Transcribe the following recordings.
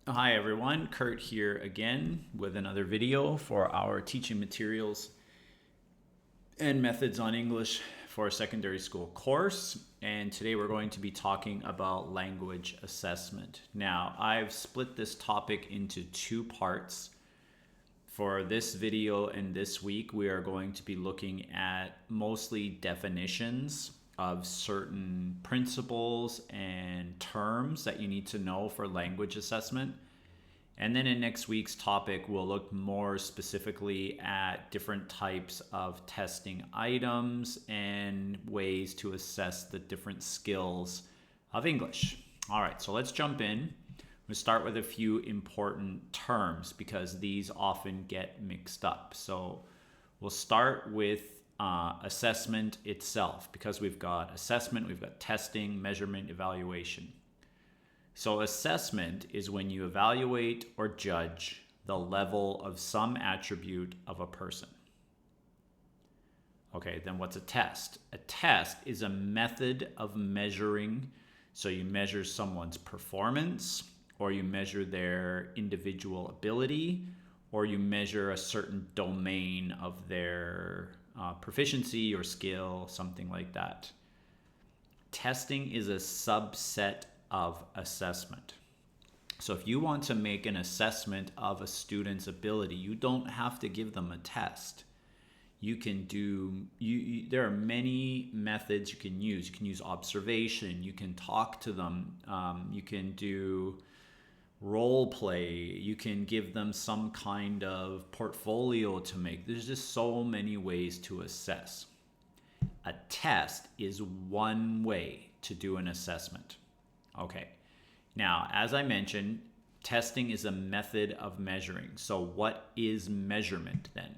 Hi everyone, Kurt here again with another video for our teaching materials and methods on English for a secondary school course. And today we're going to be talking about language assessment. Now, I've split this topic into two parts. For this video and this week, we are going to be looking at mostly definitions of certain principles and terms that you need to know for language assessment. And then in next week's topic, we'll look more specifically at different types of testing items and ways to assess the different skills of English. All right, so let's jump in. We'll start with a few important terms because these often get mixed up. So we'll start with assessment itself because we've got assessment, we've got testing, measurement, evaluation. So, assessment is when you evaluate or judge the level of some attribute of a person. Okay, then what's a test? A test is a method of measuring. So, you measure someone's performance, or you measure their individual ability, or you measure a certain domain of their proficiency or skill, something like that. Testing is a subset of assessment. So if you want to make an assessment of a student's ability, you don't have to give them a test. You can do there are many methods you can use. You can use observation, you can talk to them, you can do role play, you can give them some kind of portfolio to make. There's just so many ways to assess. A test is one way to do an assessment. Okay. Now, as I mentioned, testing is a method of measuring. So, what is measurement then?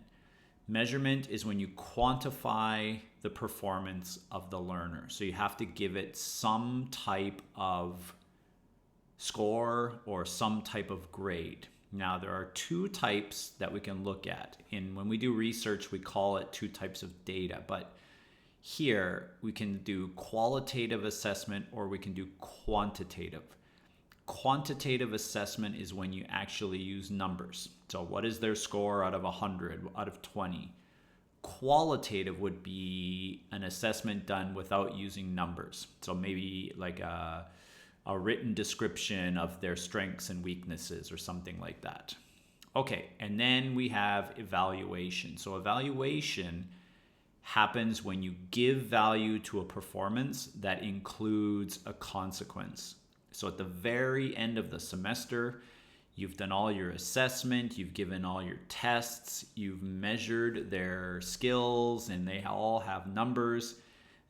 Measurement is when you quantify the performance of the learner. So, you have to give it some type of score or some type of grade. Now, there are two types that we can look at. And when we do research, we call it two types of data. But here, we can do qualitative assessment or we can do quantitative. Quantitative assessment is when you actually use numbers. So, what is their score out of 100, out of 20? Qualitative would be an assessment done without using numbers. So, maybe like a written description of their strengths and weaknesses or something like that. Okay, and then we have evaluation. So, evaluation happens when you give value to a performance that includes a consequence. So at the very end of the semester, you've done all your assessment, you've given all your tests, you've measured their skills, and they all have numbers.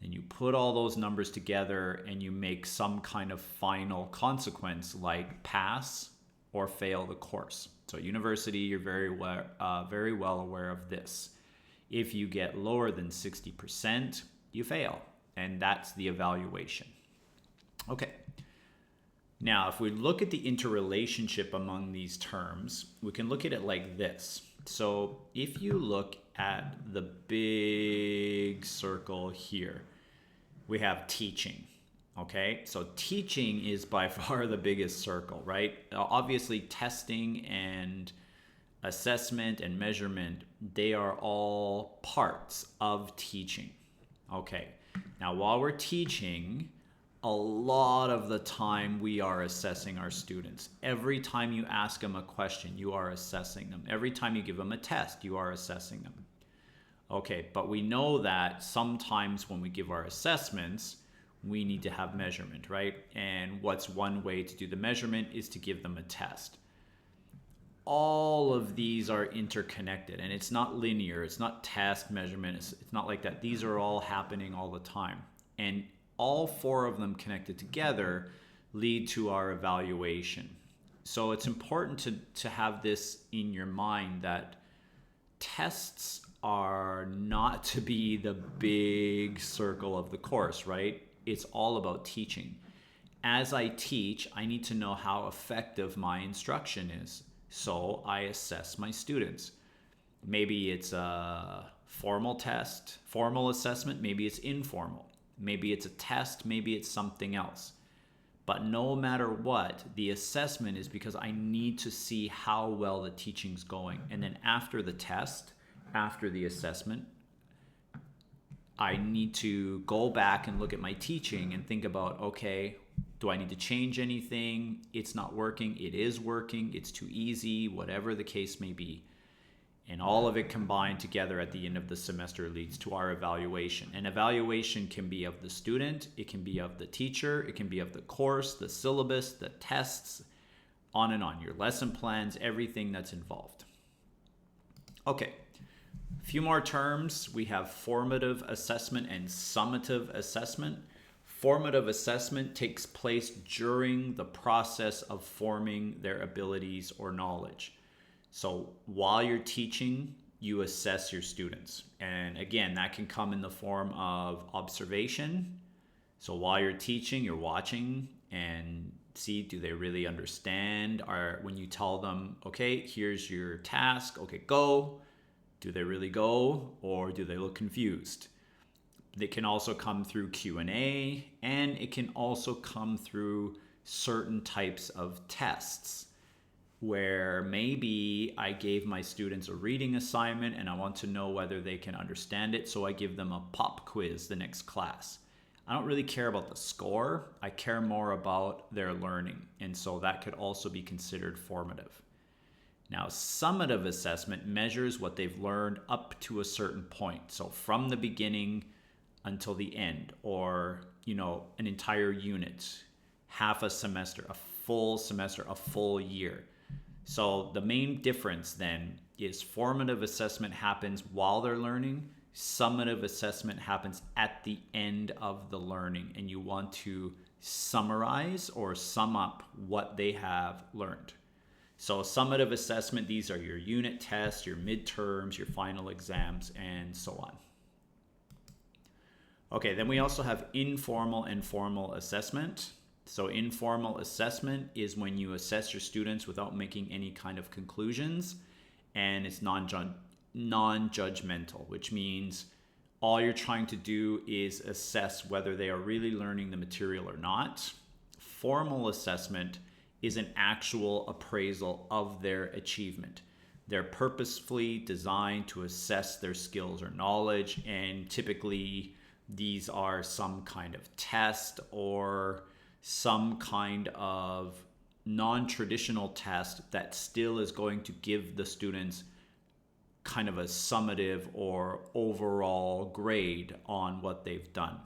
And you put all those numbers together and you make some kind of final consequence like pass or fail the course. So at university, you're very well aware of this. If you get lower than 60%, you fail. And that's the evaluation. Okay. Now, if we look at the interrelationship among these terms, we can look at it like this. So if you look at the big circle here, we have teaching. Okay, so teaching is by far the biggest circle, right? Obviously, testing and assessment and measurement, they are all parts of teaching. Okay, now while we're teaching, a lot of the time we are assessing our students. Every time you ask them a question, you are assessing them. Every time you give them a test, you are assessing them. Okay, but we know that sometimes when we give our assessments, we need to have measurement, right? And what's one way to do the measurement is to give them a test. All of these are interconnected and it's not linear. It's not task measurement. It's not like that. These are all happening all the time. And all four of them connected together lead to our evaluation. So it's important to have this in your mind that tests are not to be the big circle of the course, right? It's all about teaching. As I teach, I need to know how effective my instruction is. So I assess my students. Maybe it's a formal test, formal assessment. Maybe it's informal. Maybe it's a test. Maybe it's something else. But no matter what, the assessment is because I need to see how well the teaching's going. And then after the test, after the assessment, I need to go back and look at my teaching and think about, okay, do I need to change anything? It's not working. It is working. It's too easy, whatever the case may be. And all of it combined together at the end of the semester leads to our evaluation. And evaluation can be of the student, it can be of the teacher, it can be of the course, the syllabus, the tests, on and on, your lesson plans, everything that's involved. Okay, a few more terms. We have formative assessment and summative assessment. Formative assessment takes place during the process of forming their abilities or knowledge. So while you're teaching, you assess your students. And again, that can come in the form of observation. So while you're teaching, you're watching and see, do they really understand? Or when you tell them, okay, here's your task, okay, go. Do they really go, or do they look confused? It can also come through Q&A, and it can also come through certain types of tests, where maybe I gave my students a reading assignment and I want to know whether they can understand it, so I give them a pop quiz the next class. I don't really care about the score. I care more about their learning, and so that could also be considered formative. Now, summative assessment measures what they've learned up to a certain point. So from the beginning until the end, or, an entire unit, half a semester, a full semester, a full year. So the main difference then is formative assessment happens while they're learning. Summative assessment happens at the end of the learning, and you want to summarize or sum up what they have learned. So summative assessment, these are your unit tests, your midterms, your final exams, and so on. Okay, then we also have informal and formal assessment. So informal assessment is when you assess your students without making any kind of conclusions, and it's non-judgmental, which means all you're trying to do is assess whether they are really learning the material or not. Formal assessment is an actual appraisal of their achievement. They're purposefully designed to assess their skills or knowledge, and typically these are some kind of test or some kind of non-traditional test that still is going to give the students kind of a summative or overall grade on what they've done.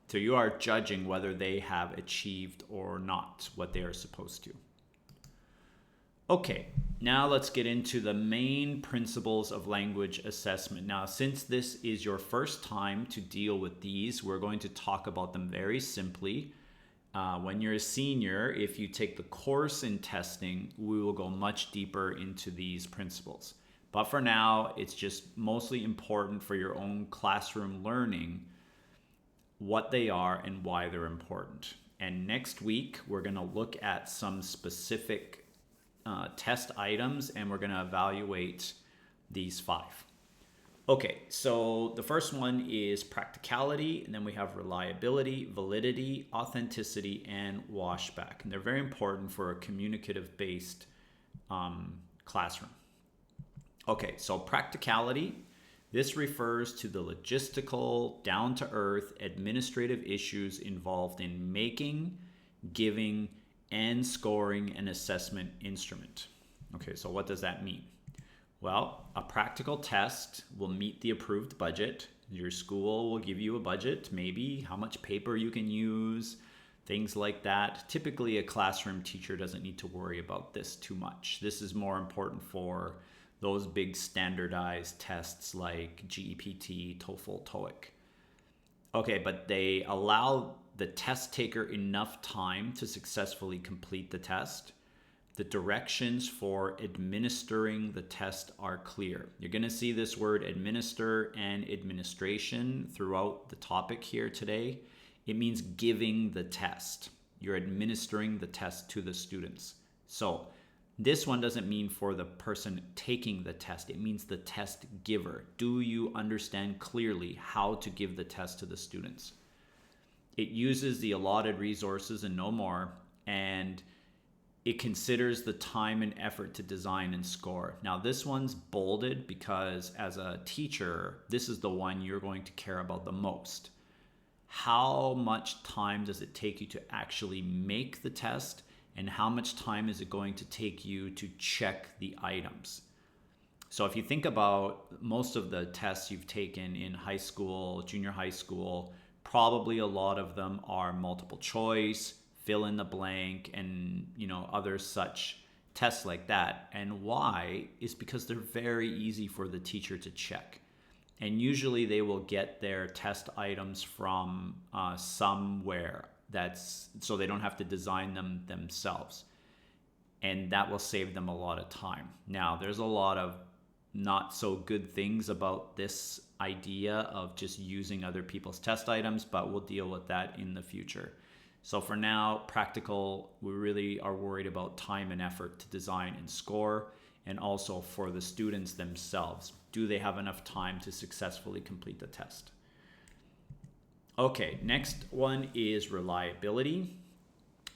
So you are judging whether they have achieved or not what they are supposed to. Okay, now let's get into the main principles of language assessment. Now, since this is your first time to deal with these, we're going to talk about them very simply. When you're a senior, if you take the course in testing, we will go much deeper into these principles. But for now, it's just mostly important for your own classroom learning what they are and why they're important. And next week, we're going to look at some specific test items, and we're going to evaluate these 5. Okay, so the first one is practicality, and then we have reliability, validity, authenticity, and washback. And they're very important for a communicative-based classroom. Okay, so practicality. This refers to the logistical, down-to-earth, administrative issues involved in making, giving, and scoring an assessment instrument. Okay, so what does that mean? Well, a practical test will meet the approved budget. Your school will give you a budget, maybe how much paper you can use, things like that. Typically, a classroom teacher doesn't need to worry about this too much. This is more important for those big standardized tests like GEPT, TOEFL, TOEIC. Okay, but they allow the test taker enough time to successfully complete the test. The directions for administering the test are clear. You're going to see this word administer and administration throughout the topic here today. It means giving the test. You're administering the test to the students. So this one doesn't mean for the person taking the test. It means the test giver. Do you understand clearly how to give the test to the students? It uses the allotted resources and no more, and it considers the time and effort to design and score. Now, this one's bolded because as a teacher, this is the one you're going to care about the most. How much time does it take you to actually make the test, and how much time is it going to take you to check the items? So if you think about most of the tests you've taken in high school, junior high school, probably a lot of them are multiple choice, fill in the blank, and other such tests like that. And why is because they're very easy for the teacher to check. And usually they will get their test items from somewhere, so they don't have to design them themselves. And that will save them a lot of time. Now, there's a lot of not so good things about this idea of just using other people's test items, but we'll deal with that in the future. So for now, practical, we really are worried about time and effort to design and score, and also for the students themselves. Do they have enough time to successfully complete the test? Okay, next one is reliability.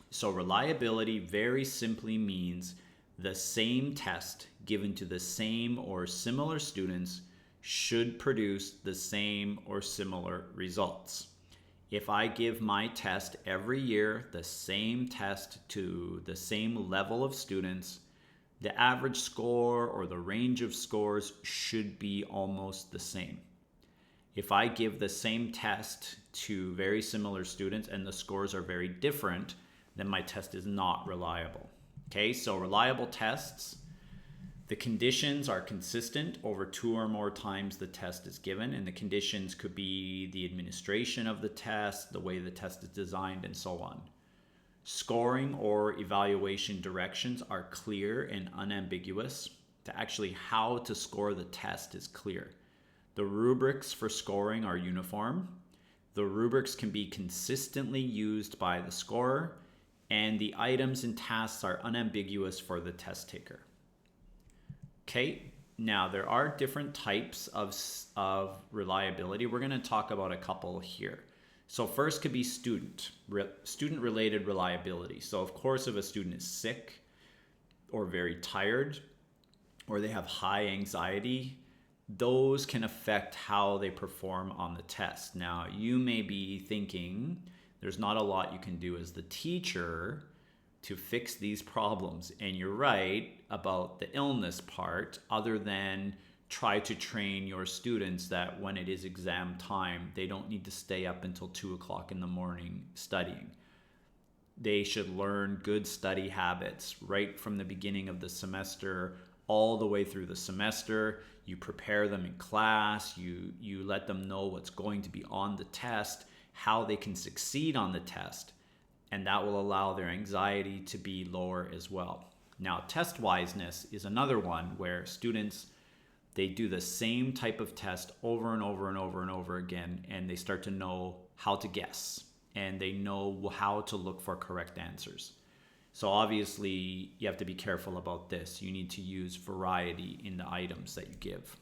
So reliability very simply means the same test given to the same or similar students should produce the same or similar results. If I give my test every year, the same test to the same level of students, the average score or the range of scores should be almost the same. If I give the same test to very similar students and the scores are very different, then my test is not reliable. Okay, so reliable tests, the conditions are consistent over 2 or more times the test is given, and the conditions could be the administration of the test, the way the test is designed, and so on. Scoring or evaluation directions are clear and unambiguous. To actually how to score the test is clear. The rubrics for scoring are uniform. The rubrics can be consistently used by the scorer, and the items and tasks are unambiguous for the test taker. Okay, now there are different types of reliability. We're going to talk about a couple here. So first could be student-related reliability. So of course, if a student is sick or very tired, or they have high anxiety, those can affect how they perform on the test. Now, you may be thinking there's not a lot you can do as the teacher to fix these problems. And you're right about the illness part, other than try to train your students that when it is exam time, they don't need to stay up until 2 o'clock in the morning studying. They should learn good study habits right from the beginning of the semester all the way through the semester. You prepare them in class, you let them know what's going to be on the test, how they can succeed on the test, and that will allow their anxiety to be lower as well. Now, test wiseness is another one where students, they do the same type of test over and over and over and over again, and they start to know how to guess, and they know how to look for correct answers. So obviously, you have to be careful about this. You need to use variety in the items that you give.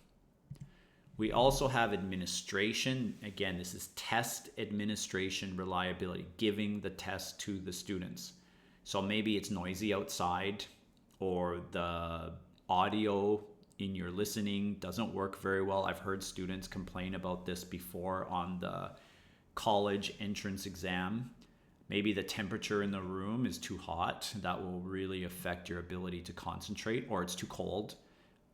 We also have administration. Again, this is test administration reliability, giving the test to the students. So maybe it's noisy outside, or the audio in your listening doesn't work very well. I've heard students complain about this before on the college entrance exam. Maybe the temperature in the room is too hot. That will really affect your ability to concentrate, or it's too cold.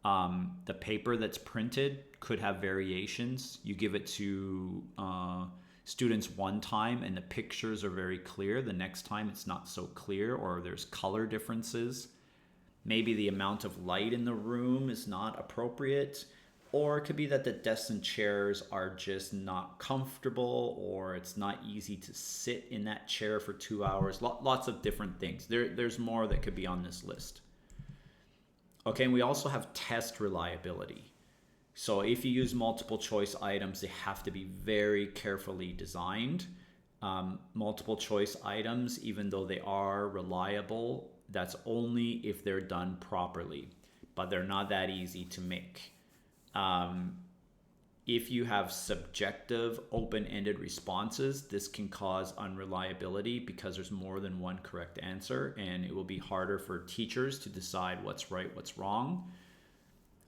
The paper that's printed could have variations. You give it to students one time and the pictures are very clear. The next time it's not so clear, or there's color differences. Maybe the amount of light in the room is not appropriate. Or it could be that the desks and chairs are just not comfortable, or it's not easy to sit in that chair for 2 hours. Lots of different things. There's more that could be on this list. Okay, and we also have test reliability. So if you use multiple choice items, they have to be very carefully designed. Multiple choice items, even though they are reliable, that's only if they're done properly, but they're not that easy to make. if you have subjective, open-ended responses, this can cause unreliability because there's more than one correct answer, and it will be harder for teachers to decide what's right, what's wrong.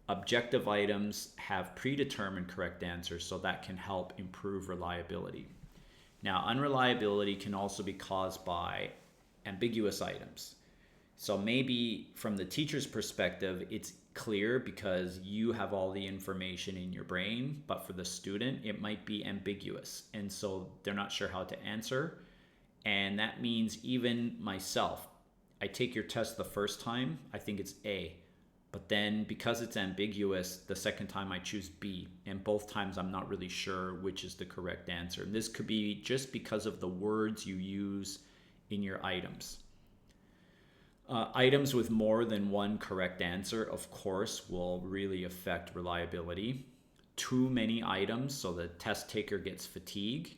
Objective items have predetermined correct answers, so that can help improve reliability. Now, unreliability can also be caused by ambiguous items. So maybe from the teacher's perspective, it's clear because you have all the information in your brain, but for the student, it might be ambiguous. And so they're not sure how to answer. And that means even myself, I take your test the first time, I think it's A. But then because it's ambiguous, the second time I choose B. And both times I'm not really sure which is the correct answer. And this could be just because of the words you use in your items. Items with more than one correct answer, of course, will really affect reliability. Too many items, so the test taker gets fatigue,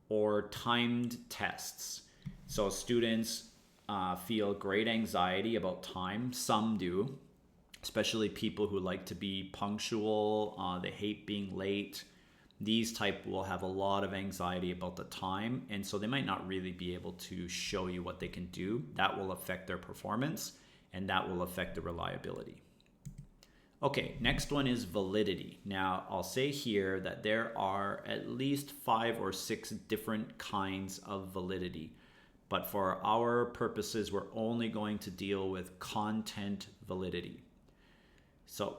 or timed tests. So students feel great anxiety about time. Some do, especially people who like to be punctual. They hate being late. These type will have a lot of anxiety about the time, and so they might not really be able to show you what they can do. That will affect their performance, and that will affect the reliability. Okay, next one is validity. Now, I'll say here that there are at least 5 or 6 different kinds of validity, but for our purposes, we're only going to deal with content validity. So,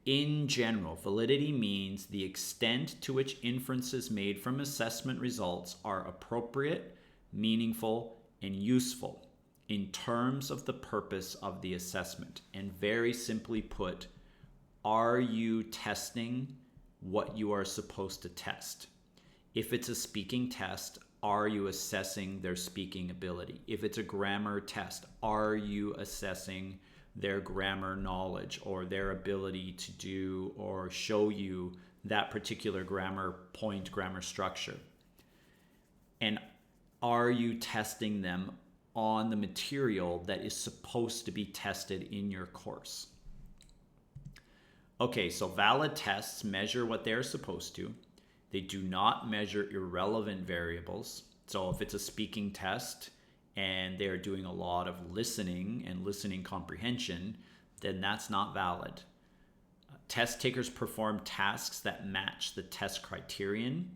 in general, validity means the extent to which inferences made from assessment results are appropriate, meaningful, and useful in terms of the purpose of the assessment. And very simply put, are you testing what you are supposed to test? If it's a speaking test, are you assessing their speaking ability? If it's a grammar test, are you assessing their grammar knowledge or their ability to do or show you that particular grammar point, grammar structure? And are you testing them on the material that is supposed to be tested in your course? Okay, so valid tests measure what they're supposed to. They do not measure irrelevant variables. So if it's a speaking test, and they're doing a lot of listening and listening comprehension, then that's not valid. Test takers perform tasks that match the test criterion.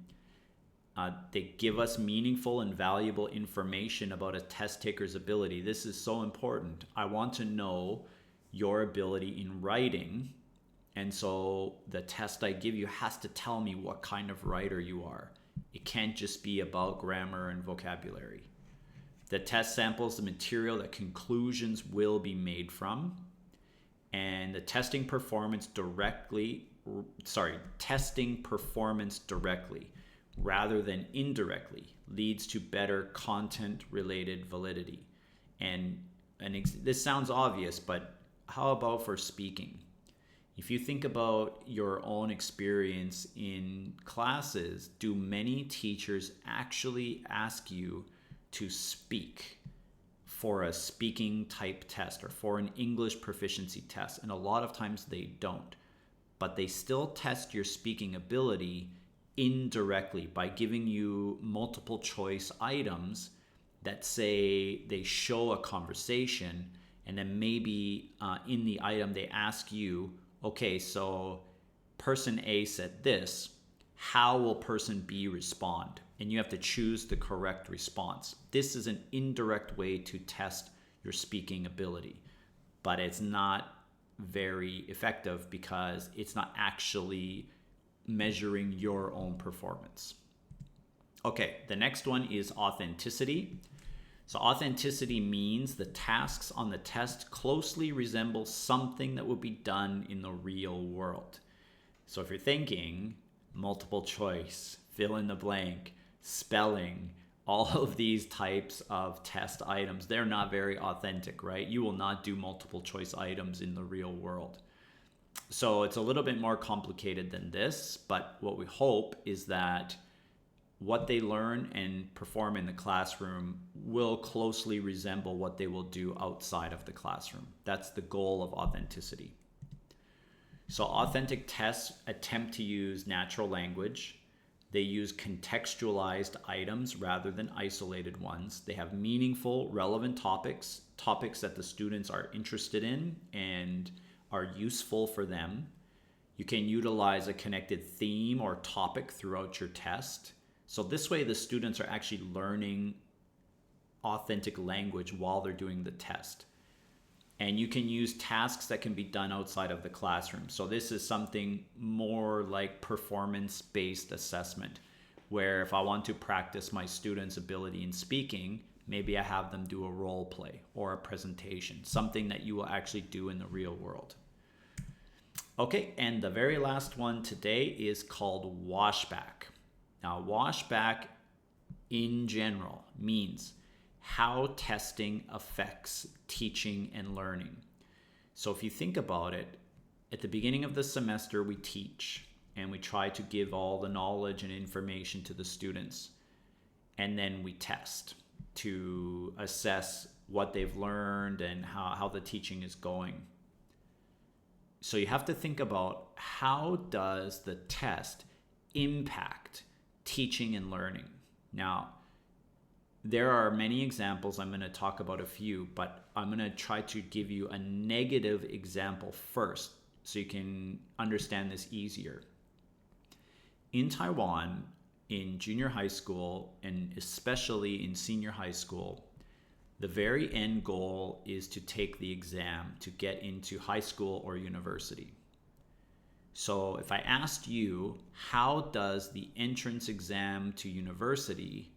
They give us meaningful and valuable information about a test taker's ability. This is so important. I want to know your ability in writing, and so the test I give you has to tell me what kind of writer you are. It can't just be about grammar and vocabulary. The test samples the material that conclusions will be made from, and the testing performance directly rather than indirectly leads to better content-related validity. And this sounds obvious, but how about for speaking? If you think about your own experience in classes, do many teachers actually ask you to speak for a speaking type test or for an English proficiency test? And a lot of times they don't, but they still test your speaking ability indirectly by giving you multiple choice items that say they show a conversation, and then maybe in the item they ask you, okay, so person A said this, how will person B respond? And you have to choose the correct response. This is an indirect way to test your speaking ability, but it's not very effective because it's not actually measuring your own performance. Okay, the next one is authenticity. So authenticity means the tasks on the test closely resemble something that would be done in the real world. So if you're thinking multiple choice, fill in the blank, spelling, all of these types of test items, they're not very authentic, right? You will not do multiple choice items in the real world. So it's a little bit more complicated than this, but what we hope is that what they learn and perform in the classroom will closely resemble what they will do outside of the classroom. That's the goal of authenticity. So authentic tests attempt to use natural language. They use contextualized items rather than isolated ones. They have meaningful, relevant topics that the students are interested in and are useful for them. You can utilize a connected theme or topic throughout your test. So this way the students are actually learning authentic language while they're doing the test. And you can use tasks that can be done outside of the classroom. So this is something more like performance-based assessment, where if I want to practice my students' ability in speaking, maybe I have them do a role play or a presentation, something that you will actually do in the real world. Okay, and the very last one today is called washback. Now, washback in general means how testing affects teaching and learning. So if you think about it, at the beginning of the semester, we teach and we try to give all the knowledge and information to the students. And then we test to assess what they've learned and how the teaching is going. So you have to think about, how does the test impact teaching and learning? Now, there are many examples. I'm going to talk about a few, but I'm going to try to give you a negative example first so you can understand this easier. In Taiwan, in junior high school, and especially in senior high school, the very end goal is to take the exam to get into high school or university. So if I asked you, how does the entrance exam to university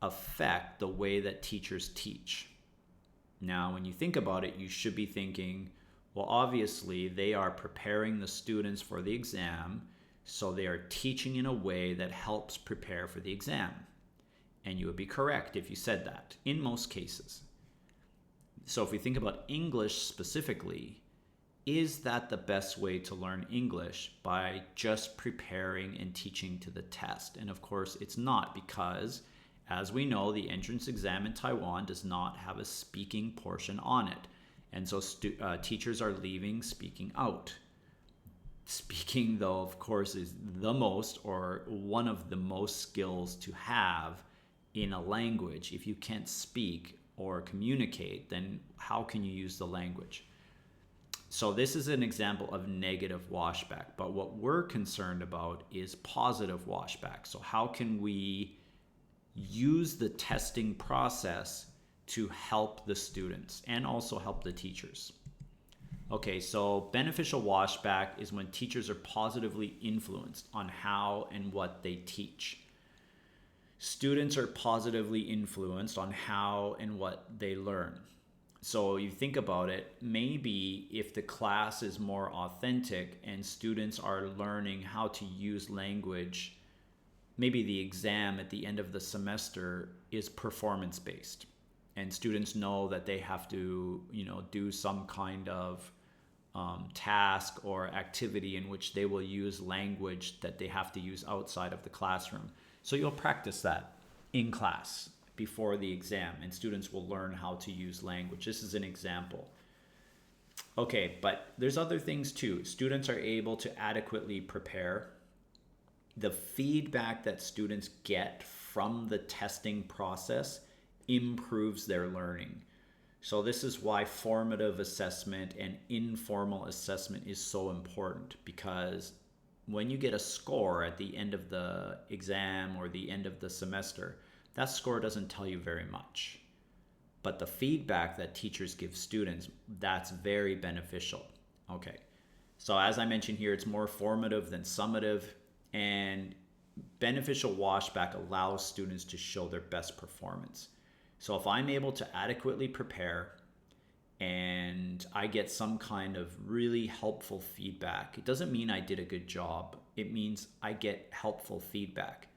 affect the way that teachers teach? Now, when you think about it, you should be thinking, well, obviously they are preparing the students for the exam, so they are teaching in a way that helps prepare for the exam. And you would be correct if you said that in most cases. So if we think about English specifically, is that the best way to learn English, by just preparing and teaching to the test? And of course it's not, because as we know, the entrance exam in Taiwan does not have a speaking portion on it. And so teachers are leaving speaking out. Speaking, though, of course, is the most, or one of the most, skills to have in a language. If you can't speak or communicate, then how can you use the language? So this is an example of negative washback. But what we're concerned about is positive washback. So how can we use the testing process to help the students and also help the teachers? Okay, so beneficial washback is when teachers are positively influenced on how and what they teach. Students are positively influenced on how and what they learn. So you think about it, maybe if the class is more authentic and students are learning how to use language, maybe the exam at the end of the semester is performance-based, and students know that they have to, do some kind of task or activity in which they will use language that they have to use outside of the classroom. So you'll practice that in class before the exam, and students will learn how to use language. This is an example. Okay, but there's other things too. Students are able to adequately prepare. The feedback that students get from the testing process improves their learning. So this is why formative assessment and informal assessment is so important, because when you get a score at the end of the exam or the end of the semester, that score doesn't tell you very much. But the feedback that teachers give students, that's very beneficial. Okay, so as I mentioned here, it's more formative than summative, and beneficial washback allows students to show their best performance. So if I'm able to adequately prepare and I get some kind of really helpful feedback, it doesn't mean I did a good job. It means I get helpful feedback.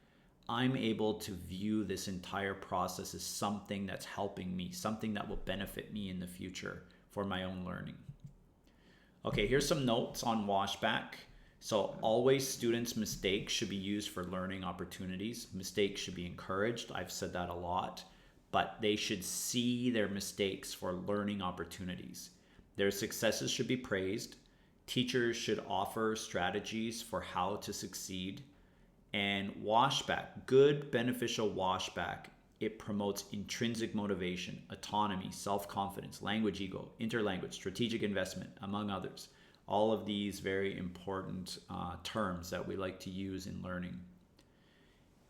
I'm able to view this entire process as something that's helping me, something that will benefit me in the future for my own learning. Okay, here's some notes on washback. So always, students' mistakes should be used for learning opportunities. Mistakes should be encouraged. I've said that a lot. But they should see their mistakes for learning opportunities. Their successes should be praised. Teachers should offer strategies for how to succeed. And washback, good beneficial washback, it promotes intrinsic motivation, autonomy, self-confidence, language ego, interlanguage, strategic investment, among others. All of these very important terms that we like to use in learning.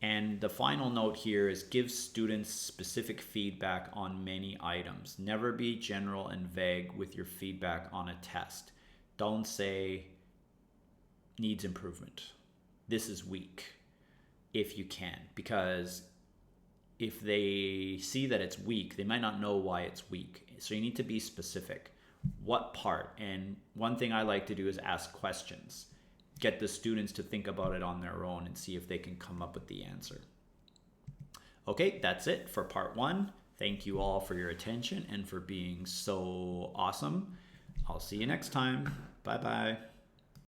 And the final note here is give students specific feedback on many items. Never be general and vague with your feedback on a test. Don't say needs improvement. This is weak, if you can, because if they see that it's weak, they might not know why it's weak. So you need to be specific. What part? And one thing I like to do is ask questions. Get the students to think about it on their own and see if they can come up with the answer. Okay, that's it for part 1. Thank you all for your attention and for being so awesome. I'll see you next time. Bye-bye.